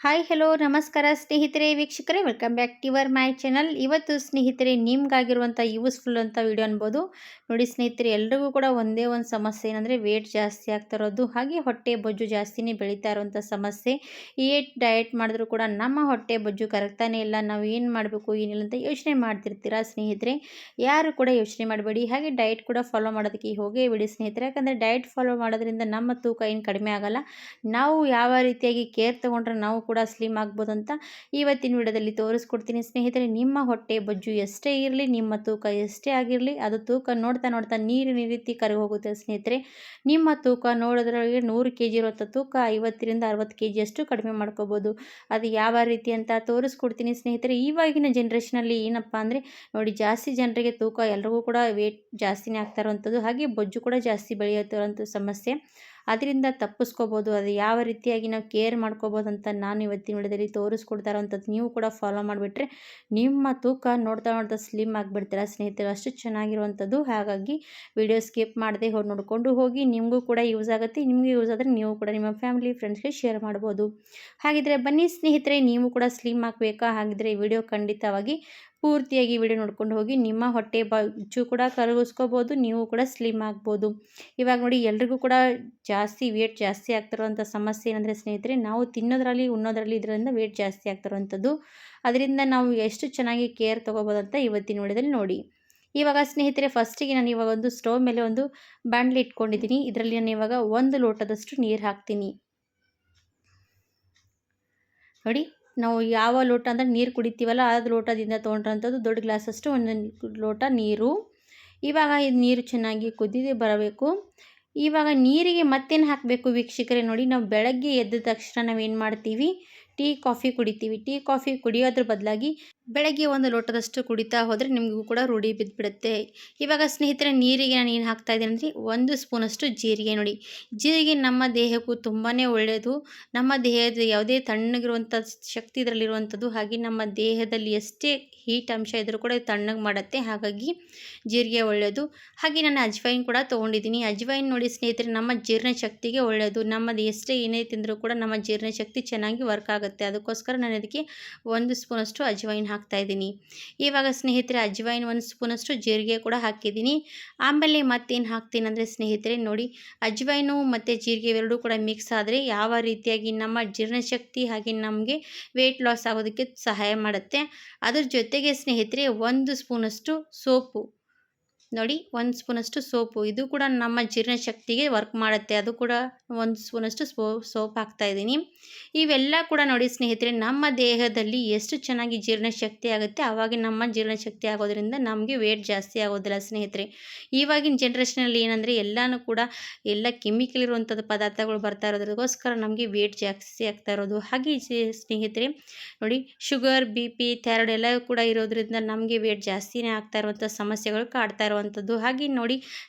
Hi hello ನಮಸ್ಕಾರ ಸ್ನೇಹಿತರೆ ವೀಕ್ಷಕರೇ welcome back to your my channel. ಇವತ್ತು ಸ್ನೇಹಿತರೆ ನಿಮ್ಗಾಗಿರುವಂಥ ಯೂಸ್ಫುಲ್ ಅಂತ ವಿಡಿಯೋ ಅನ್ಬೋದು. ನೋಡಿ ಸ್ನೇಹಿತರೆ, ಎಲ್ರಿಗೂ ಕೂಡ ಒಂದೇ ಒಂದು ಸಮಸ್ಯೆ ಏನಂದರೆ ವೇಟ್ ಜಾಸ್ತಿ ಆಗ್ತಾ ಇರೋದು, ಹಾಗೆ ಹೊಟ್ಟೆ ಬೊಜ್ಜು ಜಾಸ್ತಿನೇ ಬೆಳೀತಾ ಇರುವಂಥ ಸಮಸ್ಯೆ. ಡಯಟ್ ಮಾಡಿದ್ರೂ ಕೂಡ ನಮ್ಮ ಹೊಟ್ಟೆ ಬೊಜ್ಜು ಕರಗ್ತಾನೆ ಇಲ್ಲ. ನಾವು ಏನು ಮಾಡಬೇಕು ಏನಿಲ್ಲ ಅಂತ ಯೋಚನೆ ಮಾಡ್ತಿರ್ತೀರಾ ಸ್ನೇಹಿತರೆ. ಯಾರು ಕೂಡ ಯೋಚನೆ ಮಾಡಬೇಡಿ, ಹಾಗೆ ಡಯಟ್ ಕೂಡ ಫಾಲೋ ಮಾಡೋದಕ್ಕೆ ಹೋಗೇ ಬಿಡಿ ಸ್ನೇಹಿತರೆ. ಯಾಕಂದರೆ ಡಯಟ್ ಫಾಲೋ ಮಾಡೋದ್ರಿಂದ ನಮ್ಮ ತೂಕ ಏನು ಕಡಿಮೆ ಆಗಲ್ಲ. ನಾವು ಯಾವ ರೀತಿಯಾಗಿ ಕೇರ್ ತೊಗೊಂಡ್ರೆ ನಾವು ಕೂಡ ಸ್ಲಿಮ್ ಆಗ್ಬೋದು ಅಂತ ಇವತ್ತಿನ ವಿಡಿಯೋದಲ್ಲಿ ತೋರಿಸ್ಕೊಡ್ತೀನಿ ಸ್ನೇಹಿತರೆ. ನಿಮ್ಮ ಹೊಟ್ಟೆ ಬೊಜ್ಜು ಎಷ್ಟೇ ಇರಲಿ, ನಿಮ್ಮ ತೂಕ ಎಷ್ಟೇ ಆಗಿರಲಿ, ಅದು ತೂಕ ನೋಡ್ತಾ ನೋಡ್ತಾ ನೀರಿನ ರೀತಿ ಕರಗಿ ಹೋಗುತ್ತೆ ಸ್ನೇಹಿತರೆ. ನಿಮ್ಮ ತೂಕ ನೋಡೋದ್ರೊಳಗೆ 100 kg ಇರುವಂಥ ತೂಕ 50ರಿಂದ 60 kg ಅಷ್ಟು ಕಡಿಮೆ ಮಾಡ್ಕೋಬೋದು. ಅದು ಯಾವ ರೀತಿ ಅಂತ ತೋರಿಸ್ಕೊಡ್ತೀನಿ ಸ್ನೇಹಿತರೆ. ಇವಾಗಿನ ಜನ್ರೇಷನಲ್ಲಿ ಏನಪ್ಪ ಅಂದರೆ ನೋಡಿ, ಜಾಸ್ತಿ ಜನರಿಗೆ ತೂಕ ಎಲ್ರಿಗೂ ಕೂಡ ವೇಟ್ ಜಾಸ್ತಿನೇ ಆಗ್ತಾ ಇರುವಂಥದ್ದು, ಹಾಗೆ ಬೊಜ್ಜು ಕೂಡ ಜಾಸ್ತಿ ಬೆಳೆಯುತ್ತಿರುವಂಥ ಸಮಸ್ಯೆ. ಅದರಿಂದ ತಪ್ಪಿಸ್ಕೋಬೋದು. ಅದು ಯಾವ ರೀತಿಯಾಗಿ ನಾವು ಕೇರ್ ಮಾಡ್ಕೋಬೋದು ಅಂತ ನಾನು ಇವತ್ತಿನ ವಿಡಿಯೋದಲ್ಲಿ ತೋರಿಸ್ಕೊಡ್ತಾ ಇರೋವಂಥದ್ದು. ನೀವು ಕೂಡ ಫಾಲೋ ಮಾಡಿಬಿಟ್ರೆ ನಿಮ್ಮ ತೂಕ ನೋಡ್ತಾ ನೋಡ್ತಾ ಸ್ಲಿಮ್ ಆಗಿಬಿಡ್ತೀರಾ ಸ್ನೇಹಿತರೆ. ಅಷ್ಟು ಚೆನ್ನಾಗಿರುವಂಥದ್ದು. ಹಾಗಾಗಿ ವಿಡಿಯೋ ಸ್ಕಿಪ್ ಮಾಡದೆ ನೋಡಿಕೊಂಡು ಹೋಗಿ. ನಿಮಗೂ ಕೂಡ ಯೂಸ್ ಆಗುತ್ತೆ. ನಿಮಗೆ ಯೂಸ್ ಆದರೆ ನೀವು ಕೂಡ ನಿಮ್ಮ ಫ್ಯಾಮಿಲಿ ಫ್ರೆಂಡ್ಸ್ಗೆ ಶೇರ್ ಮಾಡ್ಬೋದು. ಹಾಗಿದ್ರೆ ಬನ್ನಿ ಸ್ನೇಹಿತರೆ, ನೀವು ಕೂಡ ಸ್ಲಿಮ್ ಆಗಬೇಕಾ? ಹಾಗಿದ್ರೆ ವಿಡಿಯೋ ಖಂಡಿತವಾಗಿ ಪೂರ್ತಿಯಾಗಿ ವಿಡಿಯೋ ನೋಡ್ಕೊಂಡು ಹೋಗಿ. ನಿಮ್ಮ ಹೊಟ್ಟೆ ಬೊಜ್ಜು ಕೂಡ ಕರಗಿಸ್ಕೋಬೋದು, ನೀವು ಕೂಡ ಸ್ಲಿಮ್ ಆಗ್ಬೋದು. ಇವಾಗ ನೋಡಿ, ಎಲ್ರಿಗೂ ಕೂಡ ವೇಟ್ ಜಾಸ್ತಿ ಆಗ್ತಿರುವಂಥ ಸಮಸ್ಯೆ ಏನಂದರೆ ಸ್ನೇಹಿತರೆ, ನಾವು ತಿನ್ನೋದ್ರಲ್ಲಿ ಉಣ್ಣೋದ್ರಲ್ಲಿ ಇದರಿಂದ ವೇಟ್ ಜಾಸ್ತಿ ಆಗ್ತಿರುವಂಥದ್ದು. ಅದರಿಂದ ನಾವು ಎಷ್ಟು ಚೆನ್ನಾಗಿ ಕೇರ್ ತೊಗೋಬೋದು ಅಂತ ಇವತ್ತಿನ ವಿಡಿಯೋದಲ್ಲಿ ನೋಡಿ. ಇವಾಗ ಸ್ನೇಹಿತರೆ, ಫಸ್ಟಿಗೆ ನಾನು ಇವಾಗ ಒಂದು ಸ್ಟವ್ ಮೇಲೆ ಒಂದು ಬಾಣಲೆ ಇಟ್ಕೊಂಡಿದ್ದೀನಿ. ಇದರಲ್ಲಿ ನಾನು ಇವಾಗ 1 ಲೋಟದಷ್ಟು ನೀರು ಹಾಕ್ತೀನಿ. ನೋಡಿ, ನಾವು ಯಾವ ಲೋಟ ಅಂದರೆ ನೀರು ಕುಡಿತೀವಲ್ಲ ಅದು ಲೋಟದಿಂದ ತೊಗೊಂಡ್ರಂಥದ್ದು ದೊಡ್ಡ ಗ್ಲಾಸಷ್ಟು 1 ಲೋಟ ನೀರು. ಇವಾಗ ಇದು ನೀರು ಚೆನ್ನಾಗಿ ಕುದಿದು ಬರಬೇಕು. ಇವಾಗ ನೀರಿಗೆ ಮತ್ತೇನು ಹಾಕಬೇಕು ವೀಕ್ಷಕರೇ? ನೋಡಿ, ನಾವು ಬೆಳಗ್ಗೆ ಎದ್ದ ತಕ್ಷಣ ನಾವೇನು ಮಾಡ್ತೀವಿ, ಟೀ ಕಾಫಿ ಕುಡಿತೀವಿ. ಟೀ ಕಾಫಿ ಕುಡಿಯೋದ್ರ ಬದಲಾಗಿ ಬೆಳಗ್ಗೆ 1 ಲೋಟದಷ್ಟು ಕುಡಿತಾ ಹೋದರೆ ನಿಮಗೂ ಕೂಡ ರೂಢಿ ಬಿದ್ದುಬಿಡುತ್ತೆ. ಇವಾಗ ಸ್ನೇಹಿತರೆ, ನೀರಿಗೆ ನಾನು ಏನು ಹಾಕ್ತಾ ಇದ್ದೀನಿ ಅಂದರೆ 1 ಸ್ಪೂನಷ್ಟು ಜೀರಿಗೆ. ನೋಡಿ, ಜೀರಿಗೆ ನಮ್ಮ ದೇಹಕ್ಕೂ ತುಂಬಾ ಒಳ್ಳೆಯದು. ನಮ್ಮ ದೇಹದ ಯಾವುದೇ ತಣ್ಣಗಿರುವಂಥ ಶಕ್ತಿ ಇದರಲ್ಲಿರುವಂಥದ್ದು. ಹಾಗೆ ನಮ್ಮ ದೇಹದಲ್ಲಿ ಎಷ್ಟೇ ಹೀಟ್ ಅಂಶ ಇದ್ದರೂ ಕೂಡ ತಣ್ಣಗೆ ಮಾಡುತ್ತೆ. ಹಾಗಾಗಿ ಜೀರಿಗೆ ಒಳ್ಳೆಯದು. ಹಾಗೆ ನಾನು ಅಜ್ವೈನ್ ಕೂಡ ತೊಗೊಂಡಿದ್ದೀನಿ. ಅಜ್ವೈನ್ ನೋಡಿ ಸ್ನೇಹಿತರೆ, ನಮ್ಮ ಜೀರ್ಣಶಕ್ತಿಗೆ ಒಳ್ಳೆಯದು. ನಮ್ಮದು ಎಷ್ಟೇ ಏನೇ ತಿಂದರೂ ಕೂಡ ನಮ್ಮ ಜೀರ್ಣಶಕ್ತಿ ಚೆನ್ನಾಗಿ ವರ್ಕ್ ಆಗುತ್ತೆ. ಅದಕ್ಕೋಸ್ಕರ ನಾನು ಇದಕ್ಕೆ 1 ಸ್ಪೂನಷ್ಟು ಅಜ್ವೈನ್ ಹಾಕ್ತಾಯಿದ್ದೀನಿ. ಇವಾಗ ಸ್ನೇಹಿತರೆ, ಅಜ್ವೈನ್ 1 ಸ್ಪೂನಷ್ಟು ಜೀರಿಗೆ ಕೂಡ ಹಾಕಿದ್ದೀನಿ. ಆಮೇಲೆ ಮತ್ತೇನು ಹಾಕ್ತೀನಿ ಅಂದರೆ ಸ್ನೇಹಿತರೆ, ನೋಡಿ, ಅಜ್ವೈನು ಮತ್ತು ಜೀರಿಗೆ ಎರಡೂ ಕೂಡ ಮಿಕ್ಸ್ ಆದರೆ ಯಾವ ರೀತಿಯಾಗಿ ನಮ್ಮ ಜೀರ್ಣಶಕ್ತಿ ಹಾಗೆ ನಮಗೆ ವೆಯ್ಟ್ ಲಾಸ್ ಆಗೋದಕ್ಕೆ ಸಹಾಯ ಮಾಡುತ್ತೆ. ಅದ್ರ ಜೊತೆಗೆ ಸ್ನೇಹಿತರೆ, 1 ಸ್ಪೂನಷ್ಟು ಸೋಪು. ನೋಡಿ, 1 ಸ್ಪೂನಷ್ಟು ಸೋಪು, ಇದು ಕೂಡ ನಮ್ಮ ಜೀರ್ಣಶಕ್ತಿಗೆ ವರ್ಕ್ ಮಾಡುತ್ತೆ. ಅದು ಕೂಡ 1 ಸ್ಪೂನಷ್ಟು ಸೋಪ್ ಹಾಕ್ತಾಯಿದ್ದೀನಿ. ಇವೆಲ್ಲ ಕೂಡ ನೋಡಿ ಸ್ನೇಹಿತರೆ, ನಮ್ಮ ದೇಹದಲ್ಲಿ ಎಷ್ಟು ಚೆನ್ನಾಗಿ ಜೀರ್ಣಶಕ್ತಿ ಆಗುತ್ತೆ, ಆವಾಗ ನಮ್ಮ ಜೀರ್ಣಶಕ್ತಿ ಆಗೋದ್ರಿಂದ ನಮಗೆ ವೇಟ್ ಜಾಸ್ತಿ ಆಗೋದಿಲ್ಲ ಸ್ನೇಹಿತರೆ. ಇವಾಗಿನ ಜನ್ರೇಷನಲ್ಲಿ ಏನಂದರೆ ಎಲ್ಲನೂ ಕೂಡ ಕೆಮಿಕಲ್ ಇರುವಂಥದ್ದು ಪದಾರ್ಥಗಳು ಬರ್ತಾ ಇರೋದಕ್ಕೋಸ್ಕರ ನಮಗೆ ವೇಟ್ ಜಾಸ್ತಿ ಆಗ್ತಾ ಇರೋದು. ಹಾಗೆ ಸ್ನೇಹಿತರೆ ನೋಡಿ, ಶುಗರ್, BP, ಥೈರಾಯ್ಡ್ ಎಲ್ಲ ಕೂಡ ಇರೋದ್ರಿಂದ ನಮಗೆ ವೇಟ್ ಜಾಸ್ತಿನೇ ಆಗ್ತಾ ಇರುವಂಥ ಸಮಸ್ಯೆಗಳು ಕಾಡ್ತಾ ಇರುವಂಥದ್ದು. ಹಾಗೆ ನೋಡಿ,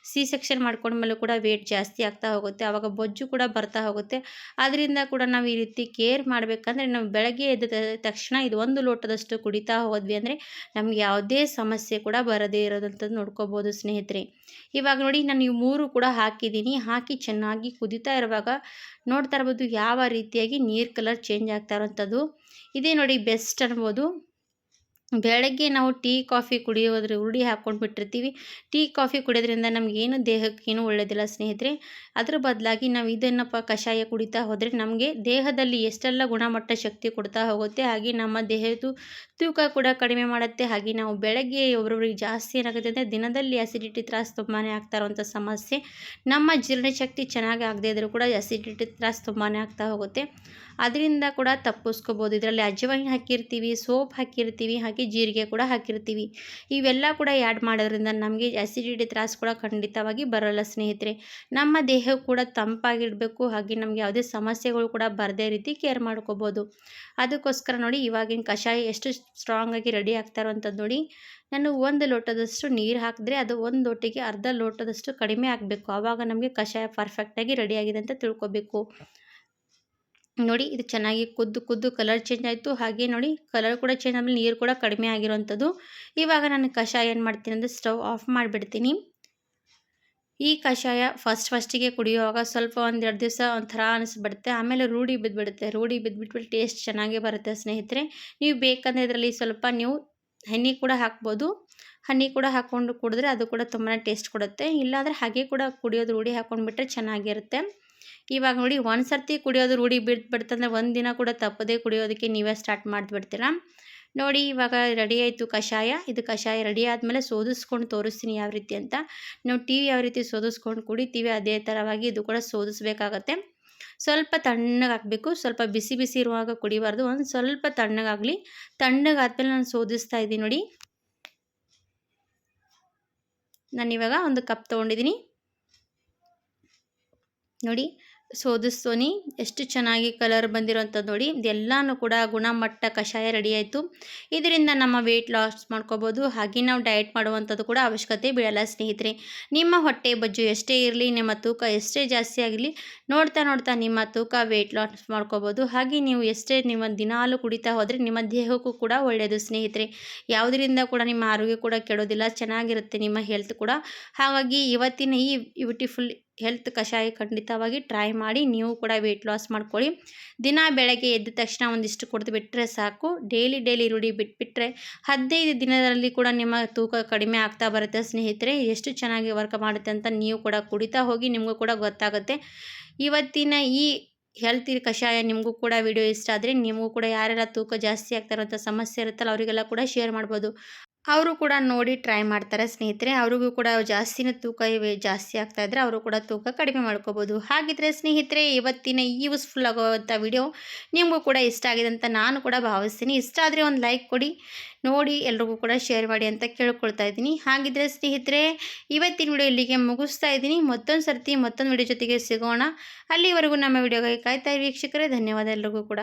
ಸೆಕ್ಷನ್ ಮಾಡ್ಕೊಂಡ್ಮೇಲೂ ಕೂಡ ವೇಟ್ ಜಾಸ್ತಿ ಆಗ್ತಾ ಹೋಗುತ್ತೆ. ಆವಾಗ ಬೊಜ್ಜು ಕೂಡ ಬರ್ತಾ ಹೋಗುತ್ತೆ. ಅದರಿಂದ ಕೂಡ ನಾವು ಈ ರೀತಿ ಕೇರ್ ಮಾಡಬೇಕಂದ್ರೆ ನಾವು ಬೆಳಗ್ಗೆ ಎದ್ದ ತಕ್ಷಣ ಇದು 1 ಲೋಟದಷ್ಟು ಕುಡಿತಾ ಹೋದ್ವಿ ಅಂದರೆ ನಮ್ಗೆ ಯಾವುದೇ ಸಮಸ್ಯೆ ಕೂಡ ಬರದೇ ಇರೋದಂಥದ್ದು ನೋಡ್ಕೋಬೋದು ಸ್ನೇಹಿತರೆ. ಇವಾಗ ನೋಡಿ, ನಾನು ಇವು 3 ಕೂಡ ಹಾಕಿದ್ದೀನಿ. ಹಾಕಿ ಚೆನ್ನಾಗಿ ಕುದಿತಾ ಇರುವಾಗ ನೋಡ್ತಾ ಇರ್ಬೋದು ಯಾವ ರೀತಿಯಾಗಿ ನೀರು ಕಲರ್ ಚೇಂಜ್ ಆಗ್ತಾ ಇರೋವಂಥದ್ದು. ಇದೇ ನೋಡಿ ಬೆಸ್ಟ್ ಅನ್ಬೋದು. ಬೆಳಗ್ಗೆ ನಾವು ಟೀ ಕಾಫಿ ಕುಡಿಯೋದ್ರ ರೂಢಿ ಹಾಕ್ಕೊಂಡು ಬಿಟ್ಟಿರ್ತೀವಿ. ಟೀ ಕಾಫಿ ಕುಡಿಯೋದ್ರಿಂದ ನಮಗೇನು ದೇಹಕ್ಕೇನು ಒಳ್ಳೆಯದಿಲ್ಲ ಸ್ನೇಹಿತರೆ. ಅದ್ರ ಬದಲಾಗಿ ನಾವು ಇದನ್ನು ಕಷಾಯ ಕುಡಿತಾ ಹೋದರೆ ನಮಗೆ ದೇಹದಲ್ಲಿ ಎಷ್ಟೆಲ್ಲ ಗುಣಮಟ್ಟ ಶಕ್ತಿ ಕೊಡ್ತಾ ಹೋಗುತ್ತೆ. ಹಾಗೆ ನಮ್ಮ ದೇಹದ ತೂಕ ಕೂಡ ಕಡಿಮೆ ಮಾಡುತ್ತೆ. ಹಾಗೆ ನಾವು ಬೆಳಗ್ಗೆ ಒಬ್ಬೊಬ್ರಿಗೆ ಜಾಸ್ತಿ ಏನಾಗುತ್ತೆ ಅಂದರೆ ದಿನದಲ್ಲಿ ಅಸಿಡಿಟಿ ತ್ರಾಸು ತುಂಬಾ ಆಗ್ತಾ ಇರುವಂಥ ಸಮಸ್ಯೆ. ನಮ್ಮ ಜೀರ್ಣಶಕ್ತಿ ಚೆನ್ನಾಗಿ ಆಗದೇ ಇದ್ದರೂ ಕೂಡ ಅಸಿಡಿಟಿ ತ್ರಾಸು ತುಂಬಾ ಆಗ್ತಾ ಹೋಗುತ್ತೆ. ಅದರಿಂದ ಕೂಡ ತಪ್ಪಿಸ್ಕೋಬೋದು. ಇದರಲ್ಲಿ ಅಜ್ವೈನ್ ಹಾಕಿರ್ತೀವಿ, ಸೋಪ್ ಹಾಕಿರ್ತೀವಿ, ಹಾಗೆ ಜೀರಿಗೆ ಕೂಡ ಹಾಕಿರ್ತೀವಿ. ಇವೆಲ್ಲ ಕೂಡ ಆ್ಯಡ್ ಮಾಡೋದ್ರಿಂದ ನಮಗೆ ಅಸಿಡಿಟಿ ತ್ರಾಸು ಕೂಡ ಖಂಡಿತವಾಗಿ ಬರೋಲ್ಲ ಸ್ನೇಹಿತರೆ. ನಮ್ಮ ದೇಹ ಕೂಡ ತಂಪಾಗಿಡಬೇಕು, ಹಾಗೆ ನಮಗೆ ಯಾವುದೇ ಸಮಸ್ಯೆಗಳು ಕೂಡ ಬರದೇ ರೀತಿ ಕೇರ್ ಮಾಡ್ಕೋಬೋದು. ಅದಕ್ಕೋಸ್ಕರ ನೋಡಿ, ಇವಾಗಿನ ಕಷಾಯ ಎಷ್ಟು ಸ್ಟ್ರಾಂಗಾಗಿ ರೆಡಿ ಆಗ್ತಾ ಇರುವಂಥದ್ದು ನೋಡಿ. ನಾನು 1 ಲೋಟದಷ್ಟು ನೀರು ಹಾಕಿದ್ರೆ ಅದು 1 ಲೋಟಕ್ಕೆ ಅರ್ಧ ಲೋಟದಷ್ಟು ಕಡಿಮೆ ಆಗಬೇಕು. ಆವಾಗ ನಮಗೆ ಕಷಾಯ ಪರ್ಫೆಕ್ಟಾಗಿ ರೆಡಿಯಾಗಿದೆ ಅಂತ ತಿಳ್ಕೊಬೇಕು. ನೋಡಿ, ಇದು ಚೆನ್ನಾಗಿ ಕುದ್ದು ಕಲರ್ ಚೇಂಜ್ ಆಯಿತು. ಹಾಗೆ ನೋಡಿ, ಕಲರ್ ಕೂಡ ಚೇಂಜ್ ಆದಮೇಲೆ ನೀರು ಕೂಡ ಕಡಿಮೆ ಆಗಿರೋವಂಥದ್ದು. ಇವಾಗ ನಾನು ಕಷಾಯ ಏನು ಮಾಡ್ತೀನಿ ಅಂದರೆ ಸ್ಟವ್ ಆಫ್ ಮಾಡಿಬಿಡ್ತೀನಿ. ಈ ಕಷಾಯ ಫಸ್ಟಿಗೆ ಕುಡಿಯುವಾಗ ಸ್ವಲ್ಪ ಒಂದೆರಡು ದಿವಸ ಒಂಥರ ಅನಿಸ್ಬಿಡುತ್ತೆ, ಆಮೇಲೆ ರೂಢಿ ಬಿದ್ದುಬಿಡುತ್ತೆ. ರೂಢಿ ಬಿದ್ದುಬಿಟ್ಟು ಟೇಸ್ಟ್ ಚೆನ್ನಾಗೇ ಬರುತ್ತೆ ಸ್ನೇಹಿತರೆ. ನೀವು ಬೇಕಂದರೆ ಇದರಲ್ಲಿ ಸ್ವಲ್ಪ ನೀವು ಹನಿ ಕೂಡ ಹಾಕ್ಬೋದು. ಹನಿ ಕೂಡ ಹಾಕ್ಕೊಂಡು ಕುಡಿದ್ರೆ ಅದು ಕೂಡ ತುಂಬಾ ಟೇಸ್ಟ್ ಕೊಡುತ್ತೆ. ಇಲ್ಲಾಂದರೆ ಹಾಗೆ ಕೂಡ ಕುಡಿಯೋದು ರೂಢಿ ಹಾಕ್ಕೊಂಡ್ಬಿಟ್ರೆ ಚೆನ್ನಾಗಿರುತ್ತೆ. ಇವಾಗ ನೋಡಿ ಒಂದು ಸರ್ತಿ ಕುಡಿಯೋದು ರೂಢಿ ಬಿಡ್ತಂದರೆ ಒಂದು ದಿನ ಕೂಡ ತಪ್ಪದೇ ಕುಡಿಯೋದಕ್ಕೆ ನೀವೇ ಸ್ಟಾರ್ಟ್ ಮಾಡಿಬಿಡ್ತೀರಾ. ನೋಡಿ ಇವಾಗ ರೆಡಿ ಆಯಿತು ಕಷಾಯ. ಇದು ಕಷಾಯ ರೆಡಿ ಆದಮೇಲೆ ಸೋದಿಸ್ಕೊಂಡು ತೋರಿಸ್ತೀನಿ ಯಾವ ರೀತಿ ಅಂತ. ನಾವು ಟೀ ಯಾವ ರೀತಿ ಸೋದಿಸ್ಕೊಂಡು ಕುಡಿತೀವಿ ಅದೇ ಥರವಾಗಿ ಇದು ಕೂಡ ಸೋದಿಸ್ಬೇಕಾಗತ್ತೆ. ಸ್ವಲ್ಪ ತಣ್ಣಗಾಗಬೇಕು, ಸ್ವಲ್ಪ ಬಿಸಿ ಬಿಸಿ ಇರುವಾಗ ಕುಡಿಬಾರ್ದು, ಒಂದು ಸ್ವಲ್ಪ ತಣ್ಣಗಾಗಲಿ. ತಣ್ಣಗಾದ್ಮೇಲೆ ನಾನು ಸೋದಿಸ್ತಾ ಇದ್ದೀನಿ ನೋಡಿ. ನಾನಿವಾಗ ಒಂದು ಕಪ್ ತೊಗೊಂಡಿದ್ದೀನಿ ನೋಡಿ. ಸೋದಿಸ್ತೀನಿ ಎಷ್ಟು ಚೆನ್ನಾಗಿ ಕಲರ್ ಬಂದಿರೋಂಥದ್ದು ನೋಡಿ. ಇದೆಲ್ಲನೂ ಕೂಡ ಗುಣಮಟ್ಟ ಕಷಾಯ ರೆಡಿ ಆಯಿತು. ಇದರಿಂದ ನಮ್ಮ ವೆಯ್ಟ್ ಲಾಸ್ ಮಾಡ್ಕೋಬೋದು. ಹಾಗೆ ನಾವು ಡಯಟ್ ಮಾಡುವಂಥದ್ದು ಕೂಡ ಅವಶ್ಯಕತೆ ಬೀಳಲ್ಲ ಸ್ನೇಹಿತರೆ. ನಿಮ್ಮ ಹೊಟ್ಟೆ ಬೊಜ್ಜು ಎಷ್ಟೇ ಇರಲಿ, ನಿಮ್ಮ ತೂಕ ಎಷ್ಟೇ ಜಾಸ್ತಿ ಆಗಲಿ, ನೋಡ್ತಾ ನಿಮ್ಮ ತೂಕ ವೆಯ್ಟ್ ಲಾಸ್ ಮಾಡ್ಕೋಬೋದು. ಹಾಗೆ ನೀವು ಎಷ್ಟೇ ನಿಮ್ಮ ದಿನಾಲೂ ಕುಡಿತಾ ಹೋದರೆ ನಿಮ್ಮ ದೇಹಕ್ಕೂ ಕೂಡ ಒಳ್ಳೆಯದು ಸ್ನೇಹಿತರೆ. ಯಾವುದರಿಂದ ಕೂಡ ನಿಮ್ಮ ಆರೋಗ್ಯ ಕೂಡ ಕೆಡೋದಿಲ್ಲ, ಚೆನ್ನಾಗಿರುತ್ತೆ ನಿಮ್ಮ ಹೆಲ್ತ್ ಕೂಡ. ಹಾಗಾಗಿ ಇವತ್ತಿನ ಈ ಬ್ಯೂಟಿಫುಲ್ ಹೆಲ್ತ್ ಕಷಾಯ ಖಂಡಿತವಾಗಿ ಟ್ರೈ ಮಾಡಿ ನೀವು ಕೂಡ ವೆಯ್ಟ್ ಲಾಸ್ ಮಾಡ್ಕೊಳ್ಳಿ. ದಿನ ಬೆಳಗ್ಗೆ ಎದ್ದ ತಕ್ಷಣ ಒಂದಿಷ್ಟು ಕುಡಿದು ಬಿಟ್ಟರೆ ಸಾಕು. ಡೈಲಿ ರೂಢಿ ಬಿಟ್ಬಿಟ್ರೆ 15 ದಿನದಲ್ಲಿ ಕೂಡ ನಿಮ್ಮ ತೂಕ ಕಡಿಮೆ ಆಗ್ತಾ ಬರುತ್ತೆ ಸ್ನೇಹಿತರೆ. ಎಷ್ಟು ಚೆನ್ನಾಗಿ ವರ್ಕ್ ಮಾಡುತ್ತೆ ಅಂತ ನೀವು ಕೂಡ ಕುಡಿತಾ ಹೋಗಿ, ನಿಮಗೂ ಕೂಡ ಗೊತ್ತಾಗುತ್ತೆ. ಇವತ್ತಿನ ಈ ಹೆಲ್ತ್ ಕಷಾಯ ನಿಮಗೂ ಕೂಡ ವಿಡಿಯೋ ಇಷ್ಟ ಆದರೆ ನಿಮಗೂ ಕೂಡ ಯಾರೆಲ್ಲ ತೂಕ ಜಾಸ್ತಿ ಆಗ್ತಾ ಇರೋಂಥ ಸಮಸ್ಯೆ ಇರುತ್ತಲ್ಲ ಅವರಿಗೆಲ್ಲ ಕೂಡ ಶೇರ್ ಮಾಡ್ಬೋದು. ಅವರು ಕೂಡ ನೋಡಿ ಟ್ರೈ ಮಾಡ್ತಾರೆ ಸ್ನೇಹಿತರೆ. ಅವ್ರಿಗೂ ಕೂಡ ತೂಕ ಜಾಸ್ತಿ ಆಗ್ತಾಯಿದ್ರೆ ಅವರು ಕೂಡ ತೂಕ ಕಡಿಮೆ ಮಾಡ್ಕೋಬೋದು. ಹಾಗಿದ್ರೆ ಸ್ನೇಹಿತರೆ ಇವತ್ತಿನ ಈ ಯೂಸ್ಫುಲ್ ಆಗುವಂಥ ವಿಡಿಯೋ ನಿಮಗೂ ಕೂಡ ಇಷ್ಟ ಆಗಿದೆ ಅಂತ ನಾನು ಕೂಡ ಭಾವಿಸ್ತೀನಿ. ಇಷ್ಟ ಆದರೆ ಒಂದು ಲೈಕ್ ಕೊಡಿ, ನೋಡಿ ಎಲ್ರಿಗೂ ಕೂಡ ಶೇರ್ ಮಾಡಿ ಅಂತ ಕೇಳ್ಕೊಳ್ತಾ ಇದ್ದೀನಿ. ಹಾಗಿದ್ರೆ ಸ್ನೇಹಿತರೆ ಇವತ್ತಿನ ವಿಡಿಯೋ ಇಲ್ಲಿಗೆ ಮುಗಿಸ್ತಾ ಇದ್ದೀನಿ. ಮತ್ತೊಂದು ವಿಡಿಯೋ ಜೊತೆಗೆ ಸಿಗೋಣ. ಅಲ್ಲಿವರೆಗೂ ನಮ್ಮ ವಿಡಿಯೋಗಾಗಿ ಕಾಯ್ತಾ ವೀಕ್ಷಕರೇ. ಧನ್ಯವಾದ ಎಲ್ರಿಗೂ ಕೂಡ.